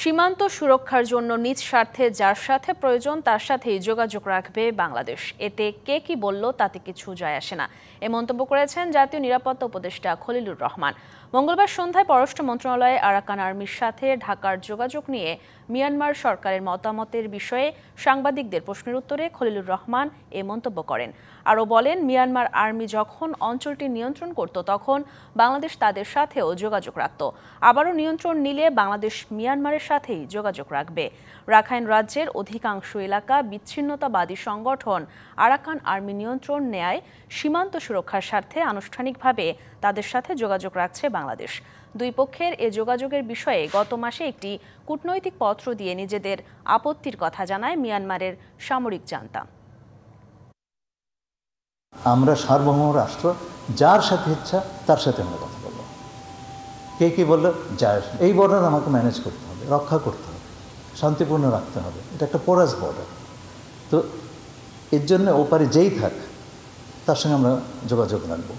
সীমান্ত সুরক্ষার জন্য নিজ স্বার্থে যার সাথে প্রয়োজন তার সাথেই যোগাযোগ রাখবে বাংলাদেশ। এতে কে কি বলল তাতে কিছু যায় আসে না, এ মন্তব্য করেছেন জাতীয় নিরাপত্তা উপদেষ্টা খলিলুর রহমান। মঙ্গলবার সন্ধ্যায় পররাষ্ট্র মন্ত্রণালয়ে আরাকান আর্মির সাথে ঢাকার যোগাযোগ নিয়ে মিয়ানমার সরকারের মতামতের বিষয়ে সাংবাদিকদের প্রশ্নের উত্তরে খলিলুর রহমান এ মন্তব্য করেন। আরও বলেন, মিয়ানমার আর্মি যখন অঞ্চলটি নিয়ন্ত্রণ করত তখন বাংলাদেশ তাদের সাথেও যোগাযোগ রাখত। আবারও নিয়ন্ত্রণ নিলে বাংলাদেশ মিয়ানমারের সাথেই যোগাযোগ রাখবে। রাখাইন রাজ্যের অধিকাংশ এলাকা বিচ্ছিন্নতাবাদী সংগঠন আরাকান আর্মি নিয়ন্ত্রণ নেয় সীমান্ত সুরক্ষার স্বার্থে আনুষ্ঠানিকভাবে তাদের সাথে যোগাযোগ রাখছে বাংলাদেশ। দুই পক্ষের এ যোগাযোগের বিষয়ে গত মাসে একটি কূটনৈতিক পত্র দিয়ে নিজেদের আপত্তির কথা জানায় মিয়ানমারের সামরিক জান্তা। আমরা সার্বভৌম রাষ্ট্র, যার সাথে ইচ্ছা তার সাথে আমরা কথা বলবো। কে কি বললো যায়, এই বর্ডার আমাকে ম্যানেজ করতে হবে, রক্ষা করতে হবে, শান্তিপূর্ণ রাখতে হবে। এটা একটা পোরাস বর্ডার, তো এর জন্য ওপারে যেই থাক তার সঙ্গে আমরা যোগাযোগ রাখবো।